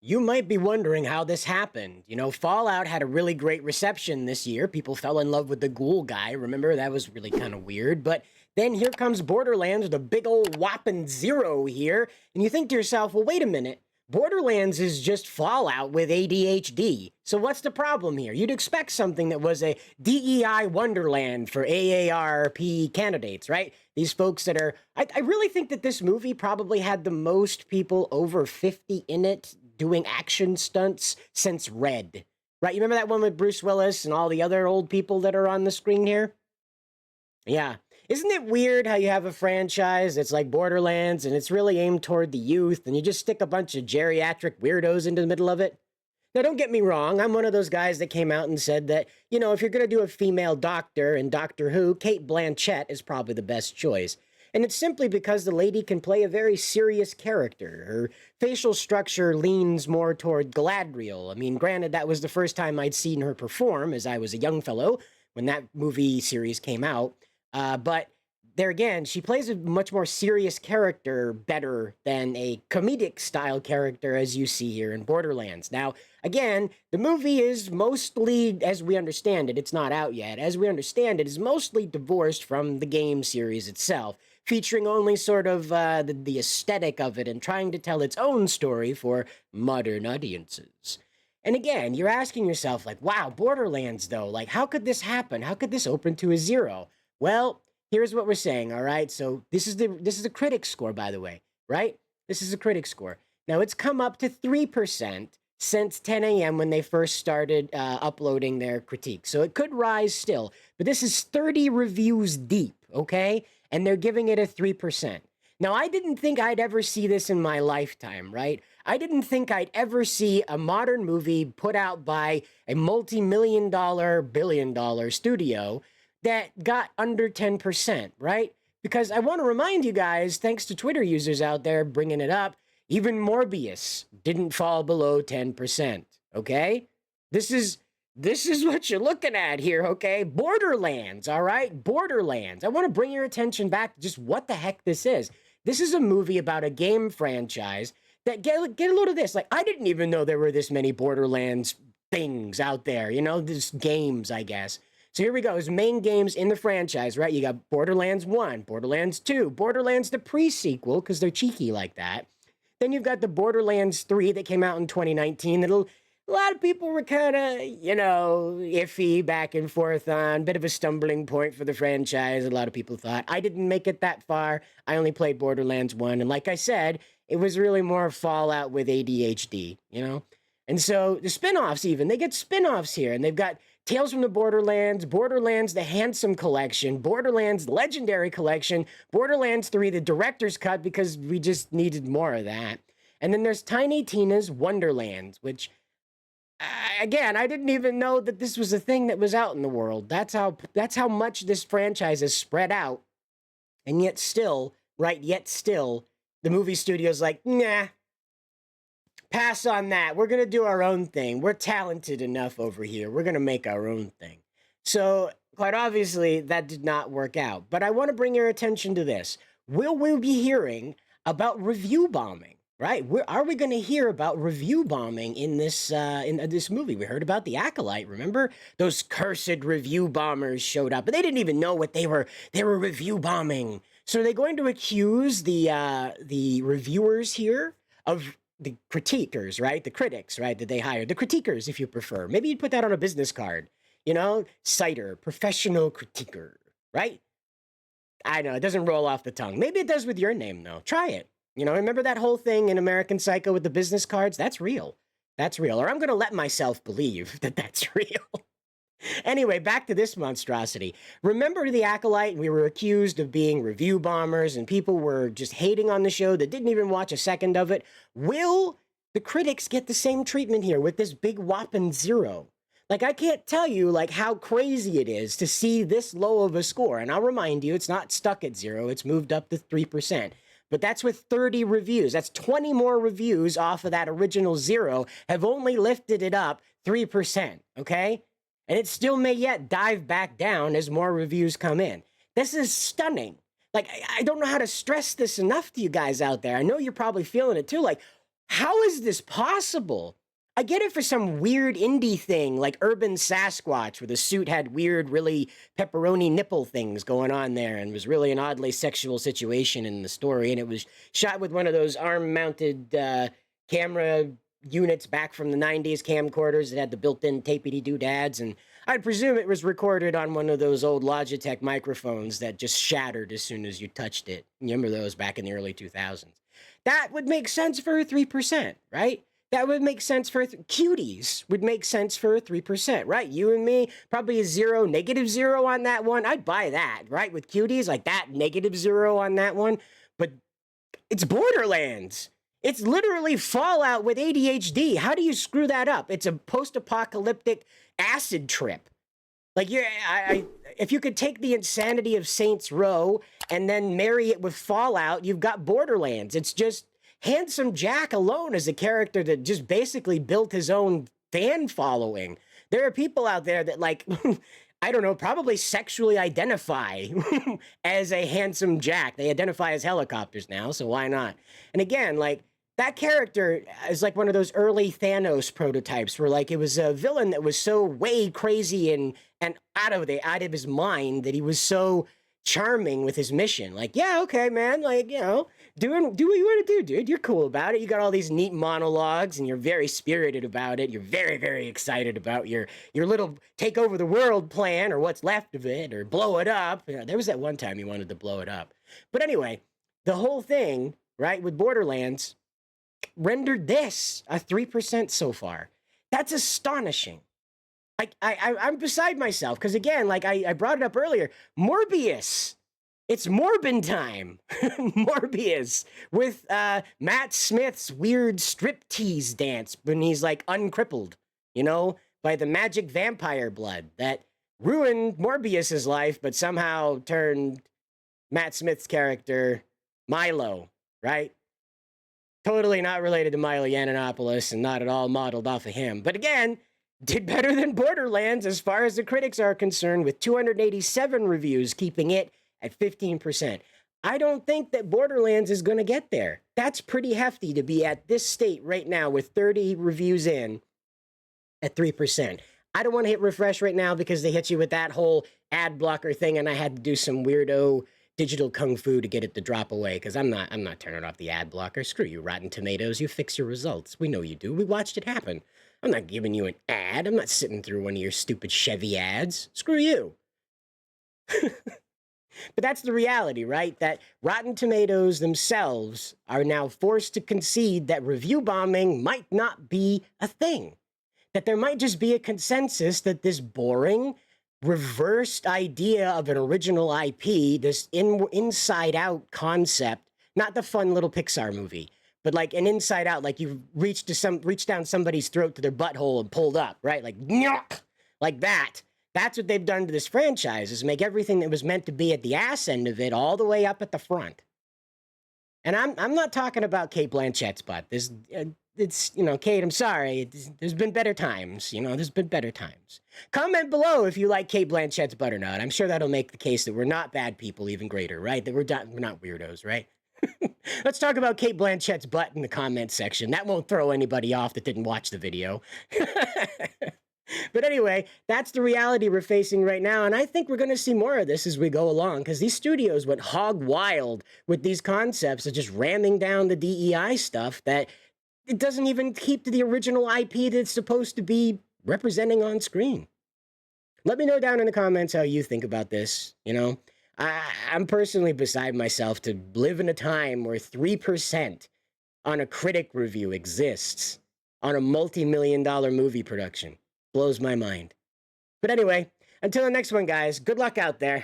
You might be wondering how this happened. You know, Fallout had a really great reception this year. People fell in love with the ghoul guy. Remember, that was really kind of weird. But then here comes Borderlands with a big old whopping zero here. And you think to yourself, well, wait a minute. Borderlands is just Fallout with ADHD. So what's the problem here? You'd expect something that was a DEI wonderland for AARP candidates, right? These folks that are... I really think that this movie probably had the most people over 50 in it doing action stunts since Red. Right? You remember that one with Bruce Willis and all the other old people that are on the screen here? Yeah. Isn't it weird how you have a franchise that's like Borderlands and it's really aimed toward the youth and you just stick a bunch of geriatric weirdos into the middle of it? Now, don't get me wrong. I'm one of those guys that came out and said that, you know, if you're going to do a female doctor in Doctor Who, Cate Blanchett is probably the best choice. And it's simply because the lady can play a very serious character. Her facial structure leans more toward Galadriel. I mean, granted, that was the first time I'd seen her perform as I was a young fellow when that movie series came out. But there again, she plays a much more serious character better than a comedic style character as you see here in Borderlands. Now, again, the movie is mostly, as we understand it, it's not out yet, as we understand it, is mostly divorced from the game series itself, featuring only sort of the aesthetic of it and trying to tell its own story for modern audiences. And again, you're asking yourself, like, wow, Borderlands, though, like, how could this happen? How could this open to a zero? Well, here's what we're saying, all right? So this is the critic score, by the way, right? This is a critic score. Now, it's come up to 3% since 10 a.m. when they first started uploading their critique. So it could rise still. But this is 30 reviews deep, okay? And they're giving it a 3%. Now, I didn't think I'd ever see this in my lifetime, right? I didn't think I'd ever see a modern movie put out by a multi-million-dollar, billion-dollar studio that got under 10%, right? Because I want to remind you guys, thanks to Twitter users out there bringing it up, even Morbius didn't fall below 10%, okay? This is what you're looking at here, okay? Borderlands, all right? Borderlands. I want to bring your attention back to just what the heck this is. This is a movie about a game franchise that, get a load of this. Like, I didn't even know there were this many Borderlands things out there, you know, these games, I guess. So here we go. There's main games in the franchise, right? You got Borderlands 1, Borderlands 2, Borderlands the pre-sequel, because they're cheeky like that. Then you've got the Borderlands 3 that came out in 2019. A lot of people were kind of, you know, iffy back and forth on. Bit of a stumbling point for the franchise, a lot of people thought. I didn't make it that far. I only played Borderlands 1. And like I said, it was really more Fallout with ADHD, you know? And so the spin-offs even, they get spin-offs here. And they've got Tales from the Borderlands, Borderlands the Handsome Collection, Borderlands Legendary Collection, Borderlands 3, the Director's Cut, because we just needed more of that. And then there's Tiny Tina's Wonderlands, which, again, I didn't even know that this was a thing that was out in the world. That's how much this franchise is spread out. And yet still, the movie studio's like, nah, pass on that. We're going to do our own thing. We're talented enough over here. We're going to make our own thing. So, quite obviously, that did not work out. But I want to bring your attention to this. Will we be hearing about review bombing, right? Are we going to hear about review bombing in this movie? We heard about the Acolyte, remember? Those cursed review bombers showed up, but they didn't even know what they were review bombing. So are they going to accuse the reviewers here of the critiquers, right? The critics, right? That they hired. The critiquers, if you prefer. Maybe you'd put that on a business card. You know? Citer, professional critiquer, right? I know, it doesn't roll off the tongue. Maybe it does with your name, though. Try it. You know, remember that whole thing in American Psycho with the business cards? That's real. That's real. Or I'm going to let myself believe that that's real. Anyway, back to this monstrosity. Remember the Acolyte? We were accused of being review bombers and people were just hating on the show that didn't even watch a second of it. Will the critics get the same treatment here with this big whopping zero? Like, I can't tell you, like, how crazy it is to see this low of a score. And I'll remind you, it's not stuck at zero. It's moved up to 3%. But that's with 30 reviews. That's 20 more reviews off of that original zero have only lifted it up 3%, okay? And it still may yet dive back down as more reviews come in. This is stunning. Like, I don't know how to stress this enough to you guys out there. I know you're probably feeling it too. Like, How is this possible? I get it for some weird indie thing like Urban Sasquatch, where the suit had weird, really pepperoni nipple things going on there and was really an oddly sexual situation in the story. And it was shot with one of those arm mounted camera units back from the 90s camcorders that had the built in tapey doodads. And I'd presume it was recorded on one of those old Logitech microphones that just shattered as soon as you touched it. You remember those back in the early 2000s? That would make sense for a 3%, right? That would make sense for cuties would make sense for a 3%, right? You and me, probably a zero, -0 on that one. I'd buy that, right? With cuties, like that, -0 on that one. But it's Borderlands. It's literally Fallout with ADHD. How do you screw that up? It's a post-apocalyptic acid trip. Like, if you could take the insanity of Saints Row and then marry it with Fallout, you've got Borderlands. It's just Handsome Jack alone as a character that just basically built his own fan following. There are people out there that, like, I don't know, probably sexually identify as a Handsome Jack. They identify as helicopters now, so why not? And again, like, that character is like one of those early Thanos prototypes where, like, it was a villain that was so way crazy and out of his mind that he was so charming with his mission. Like, yeah, okay, man, like, you know, do what you want to do, dude. You're cool about it. You got all these neat monologues and you're very spirited about it. You're very, very excited about your little take over the world plan, or what's left of it, or blow it up. You know, there was that one time you wanted to blow it up. But anyway, the whole thing, right, with Borderlands rendered this a 3% so far. That's astonishing. I'm beside myself because, again, like I brought it up earlier, Morbius. It's Morbin time. Morbius with Matt Smith's weird striptease dance when he's like uncrippled, you know, by the magic vampire blood that ruined Morbius's life, but somehow turned Matt Smith's character Milo, right? Totally not related to Milo Yiannopoulos and not at all modeled off of him. But again, did better than Borderlands as far as the critics are concerned, with 287 reviews, keeping it at 15%. I don't think that Borderlands is going to get there. That's pretty hefty to be at this state right now with 30 reviews in at 3%. I don't want to hit refresh right now because they hit you with that whole ad blocker thing, and I had to do some weirdo digital kung fu to get it to drop away, because I'm not turning off the ad blocker. Screw you, Rotten Tomatoes. You fix your results. We know you do. We watched it happen. I'm not giving you an ad. I'm not sitting through one of your stupid Chevy ads. Screw you. But that's the reality, right? That Rotten Tomatoes themselves are now forced to concede that review bombing might not be a thing. That there might just be a consensus that this boring, reversed idea of an original IP, this inside out concept, not the fun little Pixar movie, but like an inside out, like you've reached down somebody's throat to their butthole and pulled up, right? Like, nyok, like that. That's what they've done to this franchise, is make everything that was meant to be at the ass end of it all the way up at the front. And I'm not talking about Cate Blanchett's butt. It's, you know, Cate, I'm sorry. There's been better times, you know, there's been better times. Comment below if you like Cate Blanchett's butt or not. I'm sure that'll make the case that we're not bad people even greater, right? That we're not weirdos, right? Let's talk about Cate Blanchett's butt in the comment section. That won't throw anybody off that didn't watch the video. But anyway, that's the reality we're facing right now, and I think we're going to see more of this as we go along, because these studios went hog wild with these concepts of just ramming down the DEI stuff that it doesn't even keep to the original IP that it's supposed to be representing on screen. Let me know down in the comments how you think about this, you know? I'm personally beside myself to live in a time where 3% on a critic review exists on a multi-million-dollar movie production. Blows my mind. But anyway, until the next one, guys, good luck out there.